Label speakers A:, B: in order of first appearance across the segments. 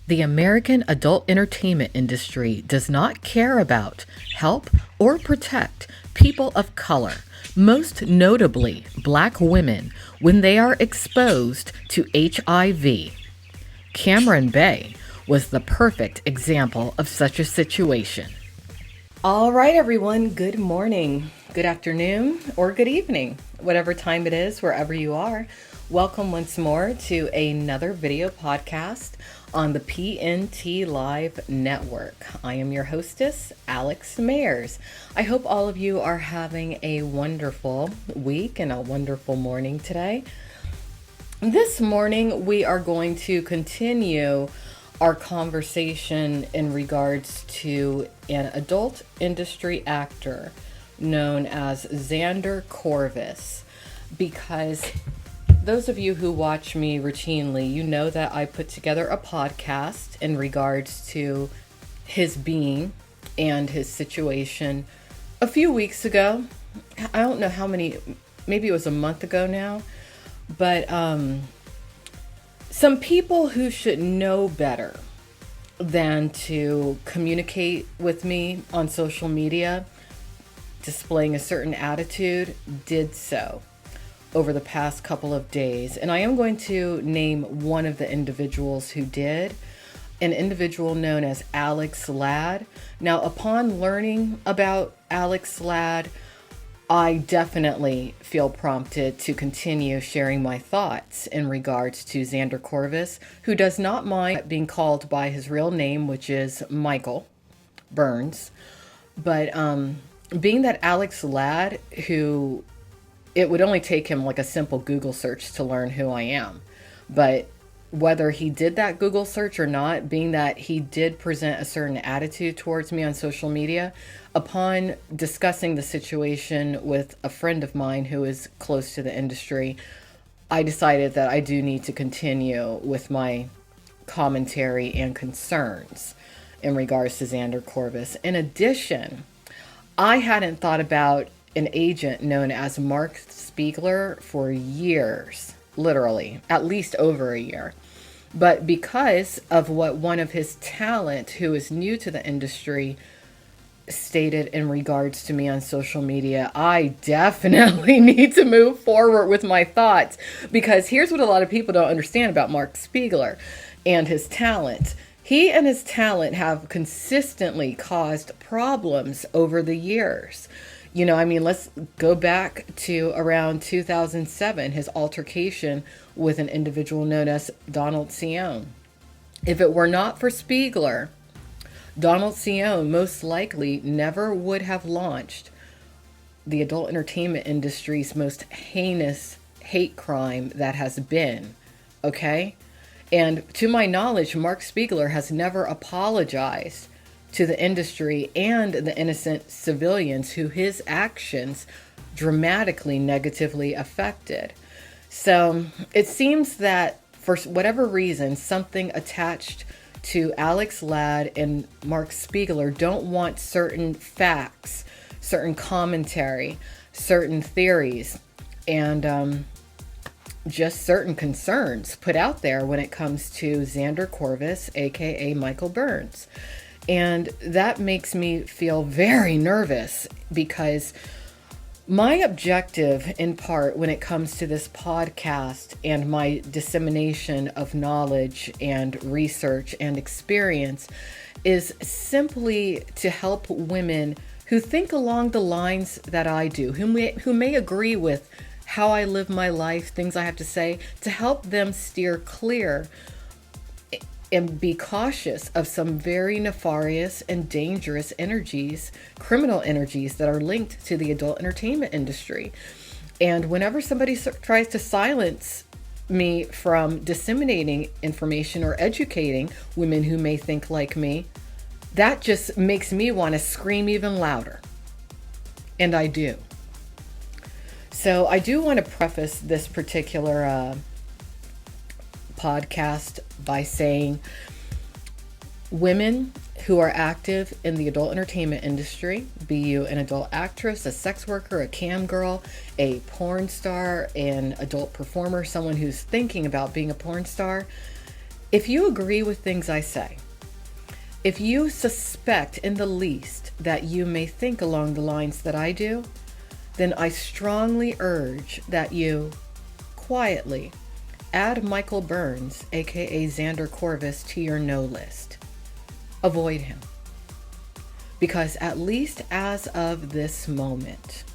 A: The American adult entertainment industry does not care about, help, or protect people of color, most notably Black women, when they are exposed to HIV. Cameron Bay was the perfect example of such a situation. All right, everyone, good morning, good afternoon, or good evening, whatever time it is, wherever you are. Welcome once more to another video podcast on the PNT Live Network. I am your hostess, Alex Mayers. I hope all of you are having a wonderful week and a wonderful morning today. This morning, we are going to continue our conversation in regards to an adult industry actor known as Zander Corvis, because those of you who watch me routinely, you know that I put together a podcast in regards to his being and his situation a few weeks ago. I don't know how many, maybe it was a month ago now, but some people who should know better than to communicate with me on social media, displaying a certain attitude, did so over the past couple of days. And I am going to name one of the individuals who did, an individual known as Alex Ladd. Now, upon learning about Alex Ladd, I definitely feel prompted to continue sharing my thoughts in regards to Zander Corvis, who does not mind being called by his real name, which is Mychael Burns. But being that Alex Ladd, who it would only take him like a simple Google search to learn who I am. But whether he did that Google search or not, being that he did present a certain attitude towards me on social media, upon discussing the situation with a friend of mine who is close to the industry, I decided that I do need to continue with my commentary and concerns in regards to Zander Corvis. In addition, I hadn't thought about an agent known as Mark Spiegler for years, literally, at least over a year. But because of what one of his talent, who is new to the industry, stated in regards to me on social media, I definitely need to move forward with my thoughts, because here's what a lot of people don't understand about Mark Spiegler and his talent. He and his talent have consistently caused problems over the years. You know, I mean, let's go back to around 2007, his altercation with an individual known as Donald Sion. If it were not for Spiegler, Donald Sion most likely never would have launched the adult entertainment industry's most heinous hate crime that has been, okay? And to my knowledge, Mark Spiegler has never apologized to the industry and the innocent civilians who his actions dramatically negatively affected. So it seems that for whatever reason, something attached to Alex Ladd and Mark Spiegler don't want certain facts, certain commentary, certain theories, and just certain concerns put out there when it comes to Zander Corvis, aka Mychael Burns. And that makes me feel very nervous, because my objective, in part, when it comes to this podcast and my dissemination of knowledge and research and experience, is simply to help women who think along the lines that I do, who may agree with how I live my life, things I have to say, to help them steer clear and be cautious of some very nefarious and dangerous energies, criminal energies that are linked to the adult entertainment industry. And whenever somebody tries to silence me from disseminating information or educating women who may think like me, that just makes me want to scream even louder. And I do. So I do want to preface this particular podcast by saying women who are active in the adult entertainment industry, be you an adult actress, a sex worker, a cam girl, a porn star, an adult performer, someone who's thinking about being a porn star, If you agree with things I say, if you suspect in the least that you may think along the lines that I do, then I strongly urge that you quietly add Mychael Burns, aka Zander Corvis, to your no list. Avoid him. Because at least as of this moment,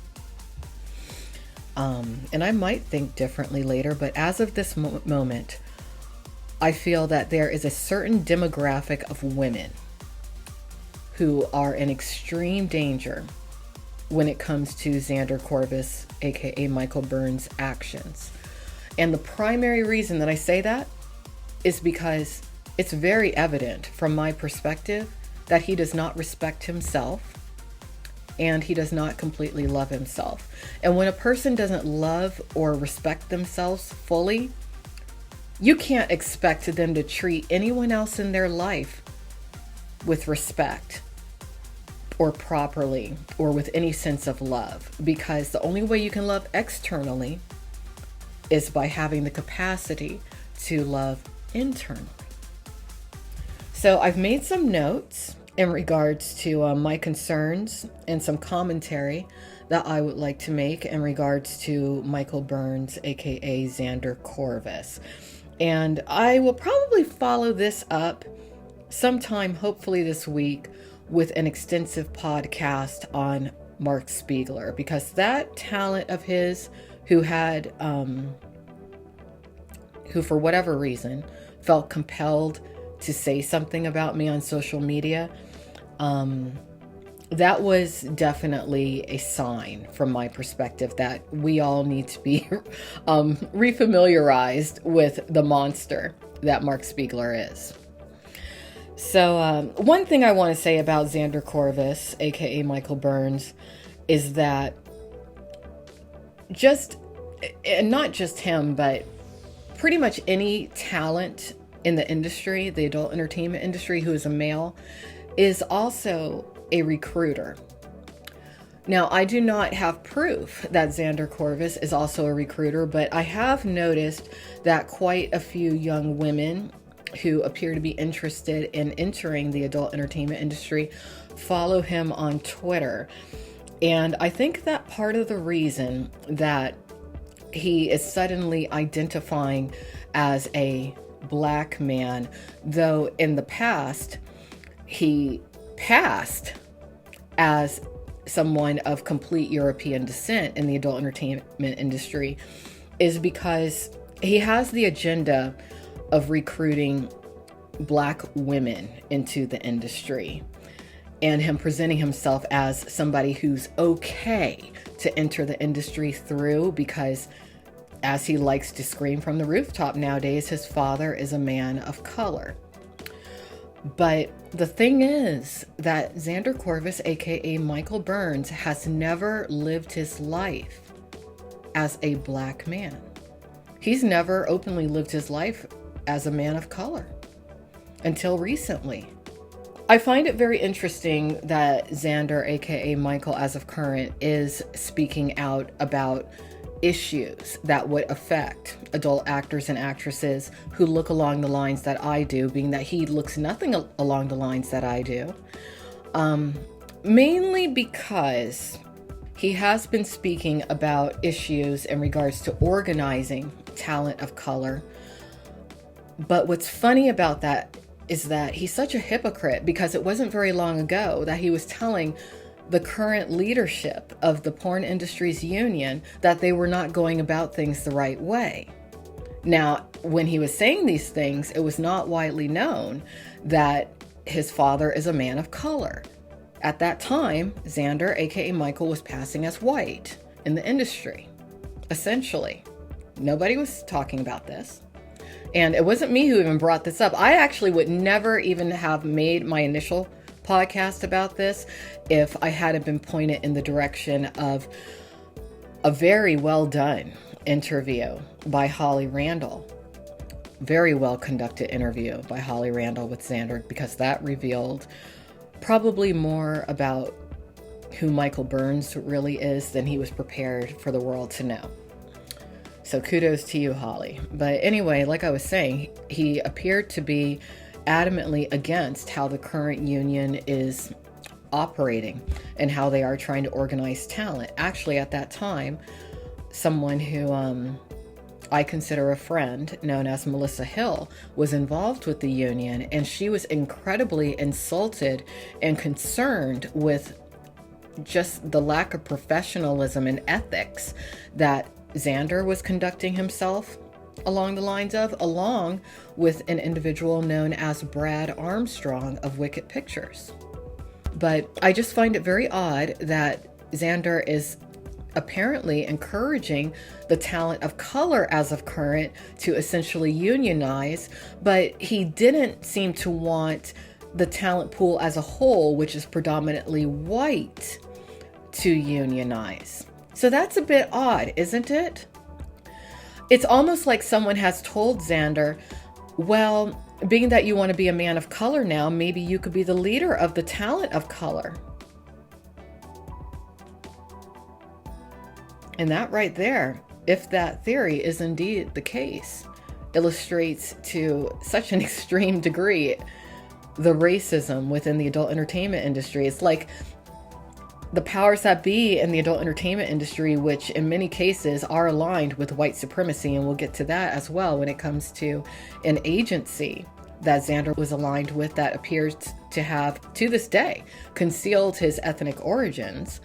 A: and I might think differently later, but as of this moment, I feel that there is a certain demographic of women who are in extreme danger when it comes to Zander Corvis, aka Mychael Burns' actions. And the primary reason that I say that is because it's very evident from my perspective that he does not respect himself and he does not completely love himself. And when a person doesn't love or respect themselves fully, you can't expect them to treat anyone else in their life with respect or properly or with any sense of love, because the only way you can love externally is by having the capacity to love internally. So I've made some notes in regards to my concerns and some commentary that I would like to make in regards to Mychael Burns, aka Zander Corvis. And I will probably follow this up sometime, hopefully this week, with an extensive podcast on Mark Spiegler, because that talent of his who had, who for whatever reason felt compelled to say something about me on social media, that was definitely a sign from my perspective that we all need to be refamiliarized with the monster that Mark Spiegler is. So one thing I want to say about Zander Corvis, aka Mychael Burns, is that and not just him, but pretty much any talent in the industry, the adult entertainment industry, who is a male, is also a recruiter. Now, I do not have proof that Zander Corvis is also a recruiter, but I have noticed that quite a few young women who appear to be interested in entering the adult entertainment industry follow him on Twitter. And I think that part of the reason that he is suddenly identifying as a Black man, though in the past he passed as someone of complete European descent in the adult entertainment industry, is because he has the agenda of recruiting Black women into the industry, and him presenting himself as somebody who's okay to enter the industry through, because, as he likes to scream from the rooftop nowadays, his father is a man of color. But the thing is that Zander Corvis, aka Mychael Burns, has never lived his life as a Black man. He's never openly lived his life as a man of color until recently. I find it very interesting that Zander, aka Mychael, as of current, is speaking out about issues that would affect adult actors and actresses who look along the lines that I do, being that he looks nothing along the lines that I do. Mainly because he has been speaking about issues in regards to organizing talent of color. But what's funny about that is that he's such a hypocrite, because it wasn't very long ago that he was telling the current leadership of the porn industry's union that they were not going about things the right way. Now, when he was saying these things, it was not widely known that his father is a man of color. At that time, Zander, aka Mychael, was passing as white in the industry, essentially. Nobody was talking about this. And it wasn't me who even brought this up. I actually would never even have made my initial podcast about this if I hadn't been pointed in the direction of a very well done interview by Holly Randall. Very well conducted interview by Holly Randall with Zander, because that revealed probably more about who Mychael Burns really is than he was prepared for the world to know. So kudos to you, Holly. But anyway, like I was saying, he appeared to be adamantly against how the current union is operating and how they are trying to organize talent. Actually, at that time, someone who I consider a friend, known as Melissa Hill, was involved with the union, and she was incredibly insulted and concerned with just the lack of professionalism and ethics that Zander was conducting himself along the lines of, along with an individual known as Brad Armstrong of Wicked Pictures. But I just find it very odd that Zander is apparently encouraging the talent of color as of current to essentially unionize, but he didn't seem to want the talent pool as a whole, which is predominantly white, to unionize. So that's a bit odd, isn't it? It's almost like someone has told Zander, well, being that you want to be a man of color now, maybe you could be the leader of the talent of color. And that right there, if that theory is indeed the case, illustrates to such an extreme degree the racism within the adult entertainment industry. It's like the powers that be in the adult entertainment industry, which in many cases are aligned with white supremacy, and we'll get to that as well when it comes to an agency that Zander was aligned with that appears to have, to this day, concealed his ethnic origins.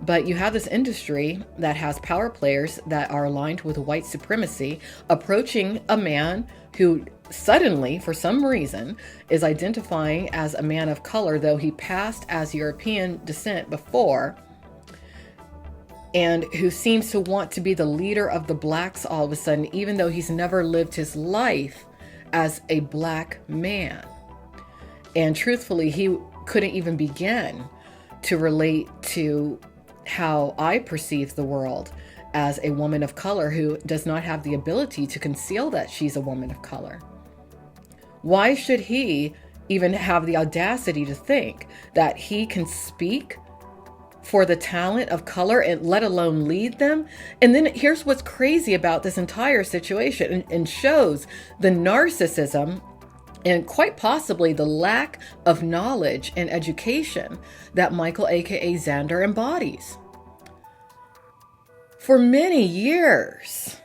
A: But you have this industry that has power players that are aligned with white supremacy approaching a man who suddenly, for some reason, is identifying as a man of color, though he passed as European descent before, and who seems to want to be the leader of the blacks all of a sudden, even though he's never lived his life as a black man. And truthfully, he couldn't even begin to relate to how I perceive the world as a woman of color who does not have the ability to conceal that she's a woman of color. Why should he even have the audacity to think that he can speak for the talent of color and let alone lead them? And then here's what's crazy about this entire situation and shows the narcissism and quite possibly the lack of knowledge and education that Mychael, aka Zander, embodies. For many years,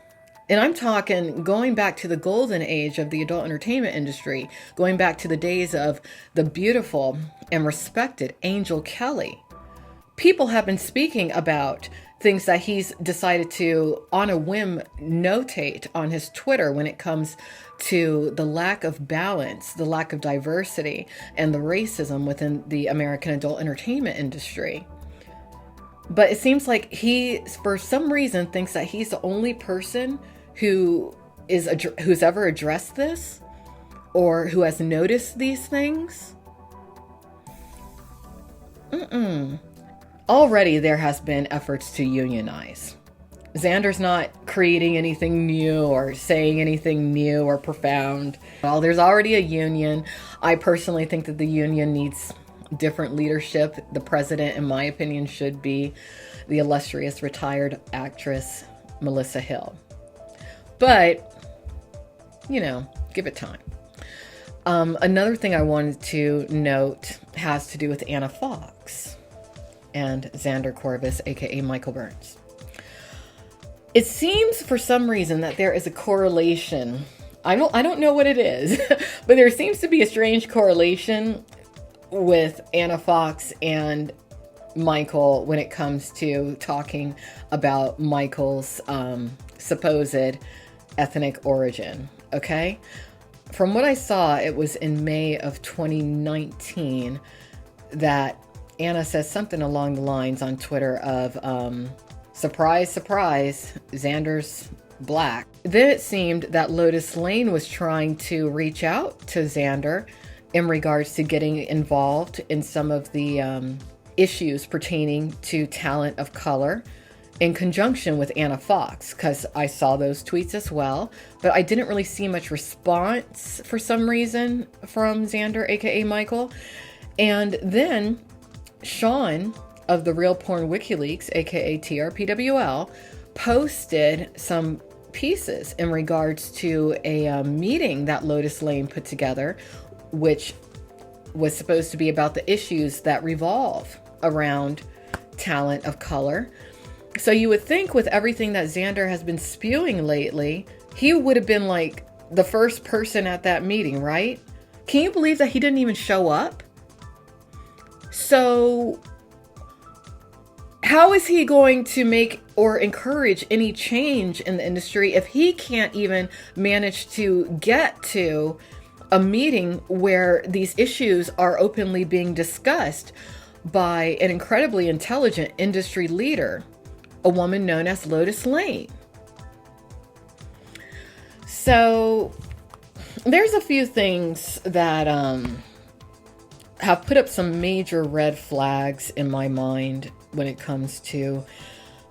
A: and I'm talking going back to the golden age of the adult entertainment industry, going back to the days of the beautiful and respected Angel Kelly, people have been speaking about things that he's decided to, on a whim, notate on his Twitter when it comes to the lack of balance, the lack of diversity, and the racism within the American adult entertainment industry. But it seems like he, for some reason, thinks that he's the only person who's ever addressed this or who has noticed these things. Already there has been efforts to unionize. Zander's not creating anything new or saying anything new or profound. Well, there's already a union. I personally think that the union needs different leadership. The president, in my opinion, should be the illustrious retired actress Melissa Hill. But, give it time. Another thing I wanted to note has to do with Anna Foxxx and Xander Corvus, aka Mychael Burns. It seems for some reason that there is a correlation. I don't know what it is, but there seems to be a strange correlation with Anna Foxxx and Mychael when it comes to talking about Mychael's supposed ethnic origin. Okay? From what I saw, it was in May of 2019 that Anna says something along the lines on Twitter of, surprise, surprise, Xander's black. Then it seemed that Lotus Lain was trying to reach out to Zander in regards to getting involved in some of the issues pertaining to talent of color in conjunction with Anna Foxxx, because I saw those tweets as well, but I didn't really see much response for some reason from Zander, aka Mychael. And then Sean of the Real Porn WikiLeaks, aka TRPWL, posted some pieces in regards to a meeting that Lotus Lain put together, which was supposed to be about the issues that revolve around talent of color. So you would think with everything that Xander has been spewing lately, he would have been like the first person at that meeting, right? Can you believe that he didn't even show up? So how is he going to make or encourage any change in the industry if he can't even manage to get to a meeting where these issues are openly being discussed by an incredibly intelligent industry leader, a woman known as Lotus Lain? So there's a few things that have put up some major red flags in my mind when it comes to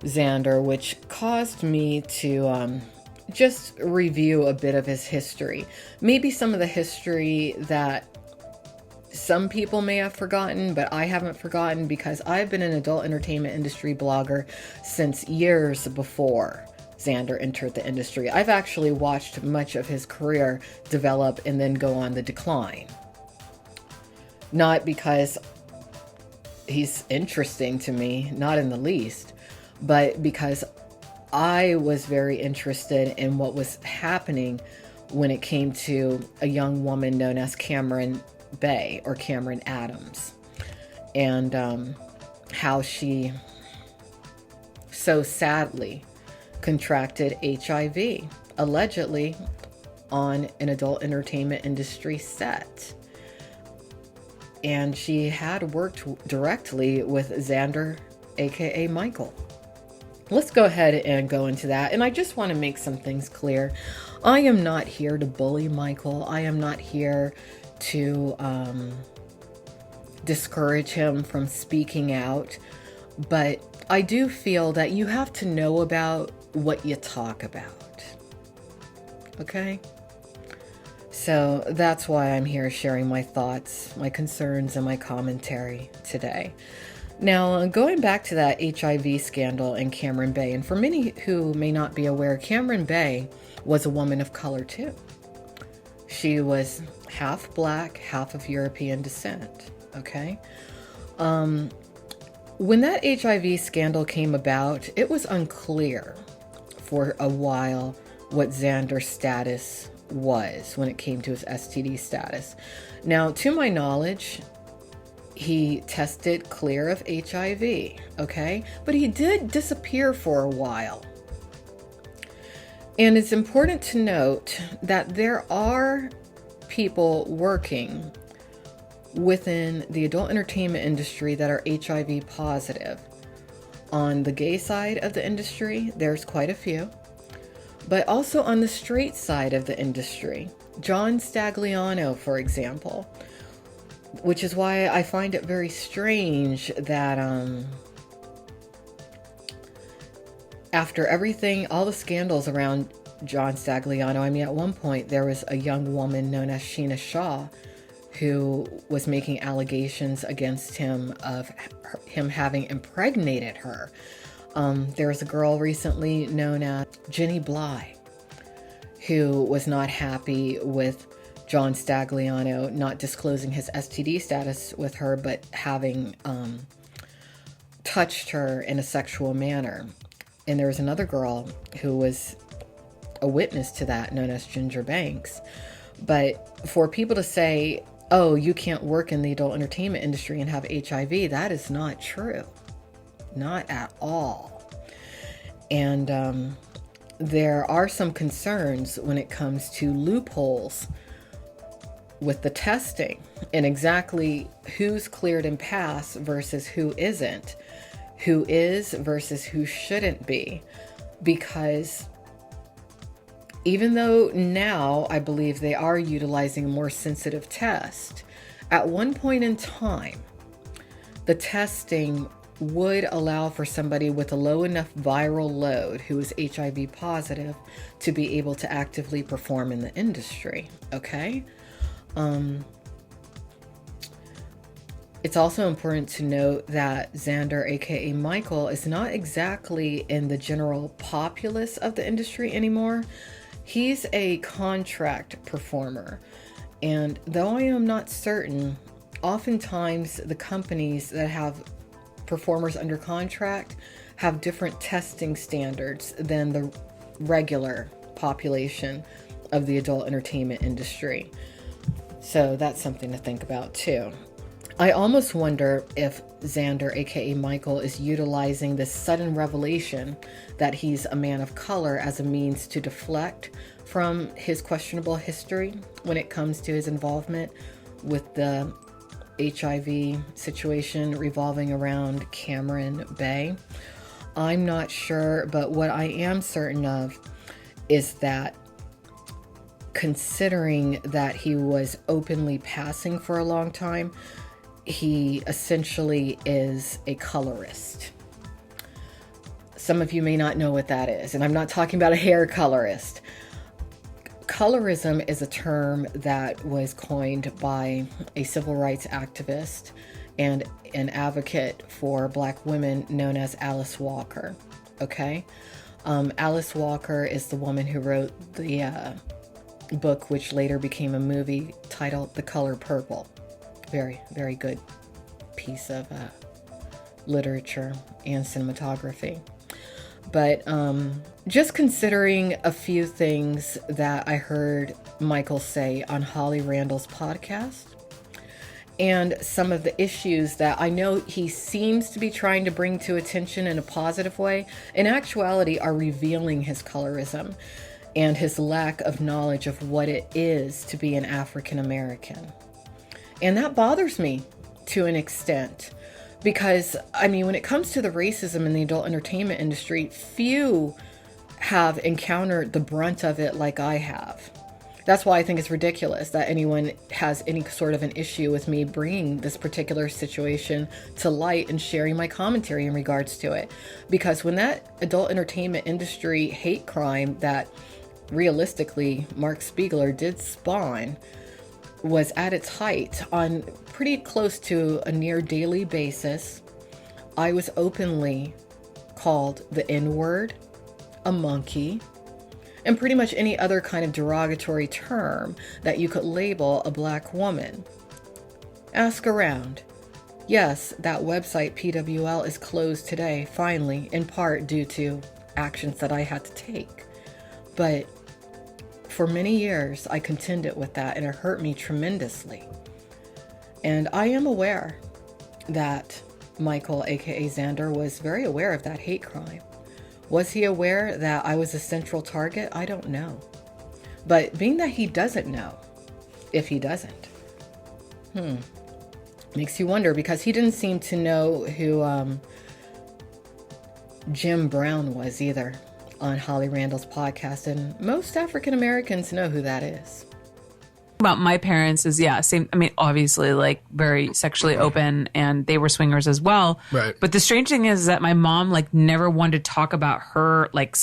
A: Xander, which caused me to just review a bit of his history. Maybe some of the history that some people may have forgotten, but I haven't forgotten, because I've been an adult entertainment industry blogger since years before Xander entered the industry. I've actually watched much of his career develop and then go on the decline. Not because he's interesting to me, not in the least, but because I was very interested in what was happening when it came to a young woman known as Cameron Bay, or Cameron Adams, and how she so sadly contracted HIV, allegedly on an adult entertainment industry set. And she had worked directly with Xander, aka Mychael. Let's go ahead and go into that. And I just want to make some things clear. I am not here to bully Mychael. I am not here to discourage him from speaking out. But I do feel that you have to know about what you talk about. Okay? So that's why I'm here sharing my thoughts, my concerns, and my commentary today. Now, going back to that HIV scandal in Cameron Bay, and for many who may not be aware, Cameron Bay was a woman of color too. She was half black, half of European descent, okay? When that HIV scandal came about, it was unclear for a while what Xander's status was when it came to his STD status. Now, to my knowledge, he tested clear of HIV, okay? But he did disappear for a while. And it's important to note that there are people working within the adult entertainment industry that are HIV positive. On the gay side of the industry, there's quite a few. But also on the straight side of the industry, John Stagliano, for example, which is why I find it very strange that after everything, all the scandals around John Stagliano, I mean, at one point there was a young woman known as Sheena Shaw who was making allegations against him of him having impregnated her. There was a girl recently known as Jenny Bly who was not happy with John Stagliano not disclosing his STD status with her, but having touched her in a sexual manner. And there was another girl who was a witness to that, known as Ginger Banks. But for people to say, oh, you can't work in the adult entertainment industry and have HIV, that is not true. Not at all. And there are some concerns when it comes to loopholes with the testing and exactly who's cleared and passed versus who isn't, who is versus who shouldn't be. Because even though now I believe they are utilizing a more sensitive test, at one point in time, the testing would allow for somebody with a low enough viral load who is HIV positive to be able to actively perform in the industry, okay? It's also important to note that Zander, aka Mychael, is not exactly in the general populace of the industry anymore. He's a contract performer. And though I am not certain, oftentimes the companies that have performers under contract have different testing standards than the regular population of the adult entertainment industry. So that's something to think about too. I almost wonder if Zander, aka Mychael, is utilizing this sudden revelation that he's a man of color as a means to deflect from his questionable history when it comes to his involvement with the HIV situation revolving around Cameron Bay. I'm not sure, but what I am certain of is that considering that he was openly passing for a long time, he essentially is a colorist. Some of you may not know what that is, and I'm not talking about a hair colorist. Colorism is a term that was coined by a civil rights activist and an advocate for Black women known as Alice Walker. Okay? Alice Walker is the woman who wrote the book, which later became a movie, titled The Color Purple. Very, very good piece of literature and cinematography. But just considering a few things that I heard Mychael say on Holly Randall's podcast, and some of the issues that I know he seems to be trying to bring to attention in a positive way, in actuality are revealing his colorism and his lack of knowledge of what it is to be an African American. And that bothers me to an extent because, I mean, when it comes to the racism in the adult entertainment industry, few have encountered the brunt of it like I have. That's why I think it's ridiculous that anyone has any sort of an issue with me bringing this particular situation to light and sharing my commentary in regards to it. Because when that adult entertainment industry hate crime that realistically Mark Spiegler did spawn was at its height on pretty close to a near daily basis, I was openly called the N-word, a monkey, and pretty much any other kind of derogatory term that you could label a Black woman. Ask around. Yes, that website PWL is closed today, finally, in part due to actions that I had to take. But for many years, I contended with that, and it hurt me tremendously. And I am aware that Mychael, aka Zander, was very aware of that hate crime. Was he aware that I was a central target? I don't know. But being that he doesn't know, if he doesn't, makes you wonder, because he didn't seem to know who Jim Brown was either on Holly Randall's podcast, and most African Americans know who that is.
B: About my parents is, yeah, same. I mean, obviously, like, very sexually open, and they were swingers as well.
C: Right.
B: But the strange thing is that my mom, like, never wanted to talk about her, like,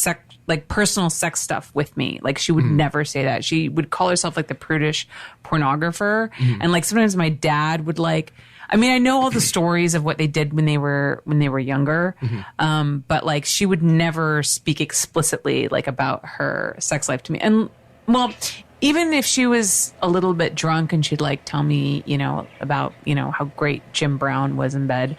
B: personal sex stuff with me. Like, she would never say that. She would call herself, like, the prudish pornographer. And, like, sometimes my dad would, like, I mean, I know all the stories of what they did when they were younger, but, like, she would never speak explicitly, like, about her sex life to me. And, well, even if she was a little bit drunk and she'd, like, tell me, you know, about, you know, how great Jim Brown was in bed,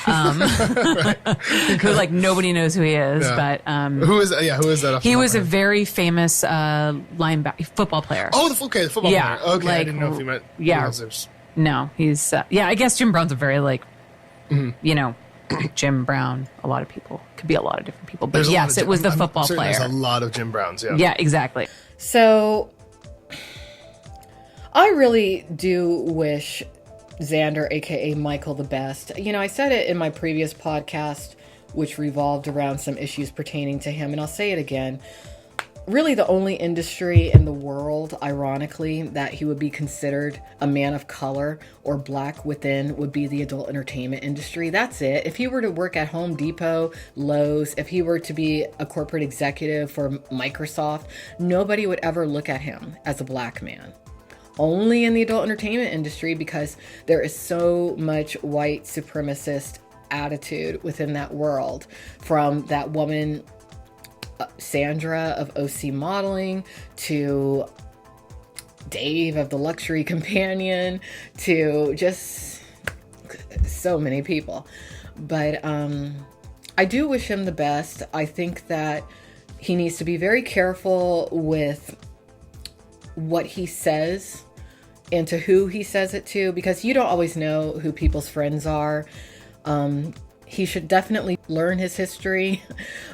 B: who, like, nobody knows who he is, but
C: who is that?
B: He was a very famous football player.
C: Oh, the football player. Okay, like, I didn't know if you meant Brazzers.
B: No, he's I guess Jim Brown's a very, like, you know, Jim Brown. A lot of people could be a lot of different people, but yes, it was the football player.
C: There's a lot of Jim Browns.
B: Yeah, exactly.
A: So I really do wish Zander, aka Mychael, the best. You know, I said it in my previous podcast, which revolved around some issues pertaining to him, and I'll say it again. Really, the only industry in the world, ironically, that he would be considered a man of color or Black within would be the adult entertainment industry. That's it. If he were to work at Home Depot, Lowe's, if he were to be a corporate executive for Microsoft, nobody would ever look at him as a Black man. only in the adult entertainment industry, because there is so much white supremacist attitude within that world, from that woman Sandra of OC Modeling to Dave of the Luxury Companion to just so many people. But I do wish him the best. I think that he needs to be very careful with what he says and to who he says it to, because you don't always know who people's friends are. He should definitely learn his history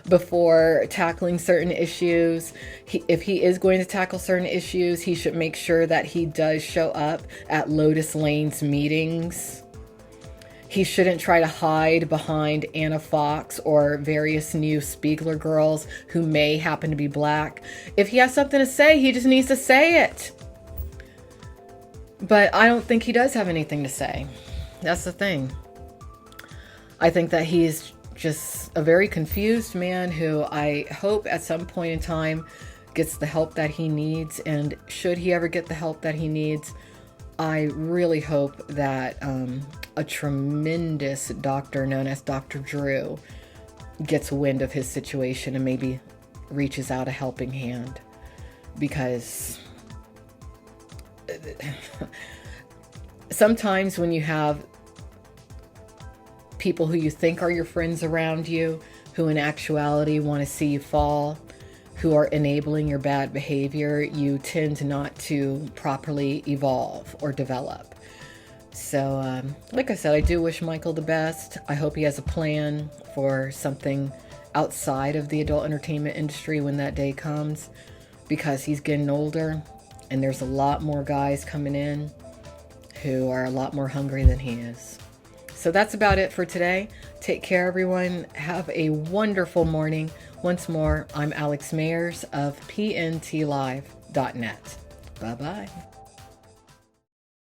A: before tackling certain issues. If he is going to tackle certain issues, he should make sure that he does show up at Lotus Lane's meetings. He shouldn't try to hide behind Anna Foxxx or various new Spiegler girls who may happen to be black. If he has something to say, he just needs to say it. But I don't think he does have anything to say. That's the thing. I think that he's just a very confused man who I hope at some point in time gets the help that he needs. And should he ever get the help that he needs, I really hope that a tremendous doctor known as Dr. Drew gets wind of his situation and maybe reaches out a helping hand. Because sometimes when you have people who you think are your friends around you, who in actuality want to see you fall, who are enabling your bad behavior, you tend not to properly evolve or develop. So, like I said, I do wish Mychael the best. I hope he has a plan for something outside of the adult entertainment industry when that day comes, because he's getting older and there's a lot more guys coming in who are a lot more hungry than he is. So that's about it for today. Take care, everyone. Have a wonderful morning. Once more, I'm Alex Mayers of pntlive.net. Bye-bye.